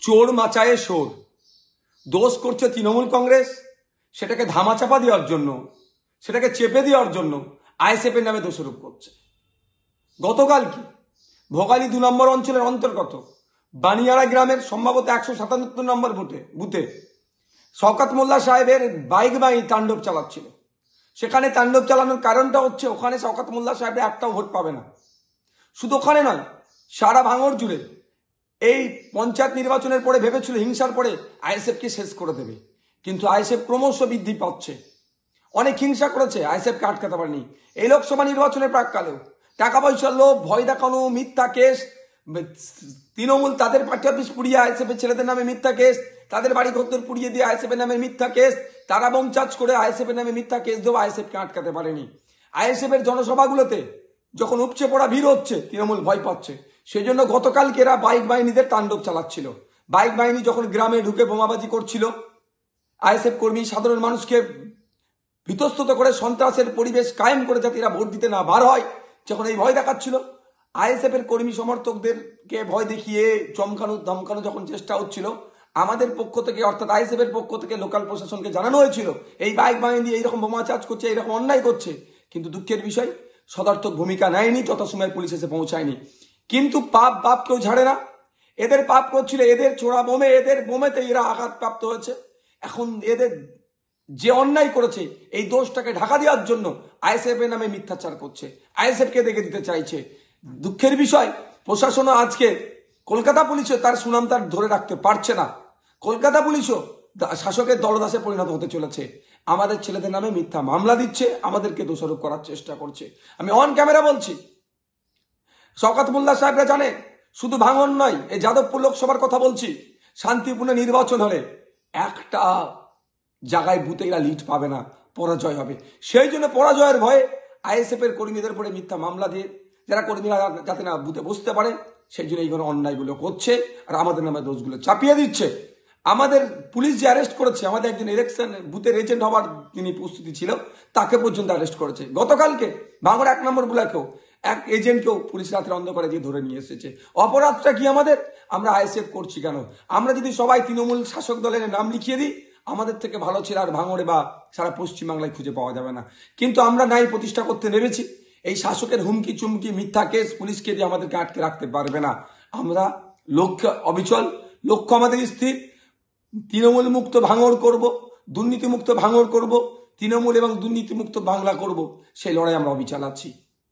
চোর মাচায়ে শোর। দোষ করছে তৃণমূল কংগ্রেস, সেটাকে ধামাচাপা দেওয়ার জন্য, সেটাকে চেপে দেওয়ার জন্য আইএসএফ এর নামে দোষারোপ করছে। গতকাল কি ভোগালী 2 নম্বর অঞ্চলের অন্তর্গত বানিয়ারা গ্রামের সম্ভবত 177 নম্বর বুথে শওকত মোল্লা সাহেবের বাইক বাহিনী তাণ্ডব চালাচ্ছিল। সেখানে তাণ্ডব চালানোর কারণটা হচ্ছে ওখানে শওকত মোল্লা সাহেবের একটাও ভোট পাবে না। শুধু ওখানে নয়, সারা ভাঙড় জুড়ে এই পঞ্চায়েত নির্বাচনের পরে ভেবেছিল হিংসার পরে আইএসএফকে শেষ করে দেবে, কিন্তু আইএসএফ ক্রমশ বৃদ্ধি পাচ্ছে। অনেক হিংসা করেছে, আইএসএফকে আটকাতে পারেনি। এই লোকসভা নির্বাচনের প্রাককালেও টাকা পয়সার লোভ, ভয় দেখানো, মিথ্যা কেস, তৃণমূল তাদের পার্টি অফিস পুড়িয়ে আইএসএফ এর ছেলেদের নামে মিথ্যা কেস, তাদের বাড়ি ঘর পুড়িয়ে দিয়ে আইএসএফ এর নামে মিথ্যা কেস, তারা বোম চার্জ করে আইএসএফ এর নামে মিথ্যা কেস দেওয়া আইএসএফকে আটকাতে পারেনি। আইএসএফ এর জনসভাগুলোতে যখন উপচে পড়া ভিড় হচ্ছে, তৃণমূল ভয় পাচ্ছে। সেই জন্য গতকালকে এরা বাইক বাহিনীদের তাণ্ডব চালাচ্ছিল। বাইক বাহিনী যখন গ্রামে ঢুকে বোমাবাজি করছিল, আইএসএফ কর্মী সাধারণ মানুষকে বিতস্তত করে সন্ত্রাসের পরিবেশ কায়েম করে যাতে এরা ভোট দিতে না বার হয়, যখন এই ভয় দেখাচ্ছিল, আইএসএফ এর কর্মী সমর্থকদেরকে ভয় দেখিয়ে চমকানো ধমকানো যখন চেষ্টা হচ্ছিল, আমাদের পক্ষ থেকে অর্থাৎ আইএসএফ এর পক্ষ থেকে লোকাল প্রশাসনকে জানানো হয়েছিল এই বাইক বাহিনী এইরকম বোমা চার্জ করছে, এইরকম অন্যায় করছে। কিন্তু দুঃখের বিষয়, সদর্থক ভূমিকা নেয়নি, যথাসময়ে পুলিশ এসে পৌঁছায়নি। কিন্তু বাপ কেউ ঝাড়ে না। এদের পাপ করছিল, এদের ছোড়া বোমে, এদের বোমেতে এরা আঘাতপ্রাপ্ত হয়েছে। এখন এদের যে অন্যায় করেছে এই দোষটাকে ঢাকা দেওয়ার জন্য আইএসএফ এর নামে মিথ্যাচার করছে, আইএসএফ কে দেখে দিতে চাইছে। দুঃখের বিষয়, প্রশাসনও আজকে কলকাতা পুলিশও তার সুনাম তার ধরে রাখতে পারছে না। কলকাতা পুলিশও শাসকের দলদাসে পরিণত হতে চলেছে। আমাদের ছেলেদের নামে মিথ্যা মামলা দিচ্ছে, আমাদেরকে দোষারোপ করার চেষ্টা করছে। আমি অন ক্যামেরা বলছি, শওকত মোল্লা সাহেবরা জানে শুধু ভাঙন নয়, এই যাদবপুর লোকসভার কথা বলছি, শান্তিপূর্ণ নির্বাচন হলে একটা জায়গায় বুথে এরা লিড পাবে না, পরাজয় হবে। সেই জন্য পরাজয়ের ভয়ে আইএসএফ এর কর্মীদের উপরে মিথ্যা মামলা দিয়ে যারা কর্মীরা যাতে না বুথে বসতে পারে, সেই জন্য এইগুলো অন্যায়গুলো করছে আর আমাদের নামে দোষগুলো চাপিয়ে দিচ্ছে। আমাদের পুলিশ যে অ্যারেস্ট করেছে, আমাদের একজন ইলেকশন বুথের এজেন্ট হওয়ার যিনি প্রস্তুতি ছিল, তাকে পর্যন্ত অ্যারেস্ট করেছে। গতকালকে ভাঙড় 1 নম্বর ব্লকেও এক এজেন্টকেও পুলিশ রাতের অন্ধকারে দিয়ে ধরে নিয়ে এসেছে। অপরাধটা কি আমাদের? আমরা আইএসএফ করছি কেন? আমরা যদি সবাই তৃণমূল শাসক দলের নাম লিখিয়ে দিই, আমাদের থেকে ভালো ছেলে আর ভাঙড়ে বা সারা পশ্চিমবাংলায় খুঁজে পাওয়া যাবে না। কিন্তু আমরা ন্যায় প্রতিষ্ঠা করতে নেমেছি। এই শাসকের হুমকি চুমকি মিথ্যা কেস পুলিশকে দিয়ে আমাদেরকে আটকে রাখতে পারবে না। আমরা লক্ষ্য অবিচল, লক্ষ্য আমাদের স্থির। তৃণমূল মুক্ত ভাঙড় করব, দুর্নীতি মুক্ত ভাঙড় করব, তৃণমূল এবং দুর্নীতি মুক্ত বাংলা করব, সেই লড়াই আমরা অবিচল আছি।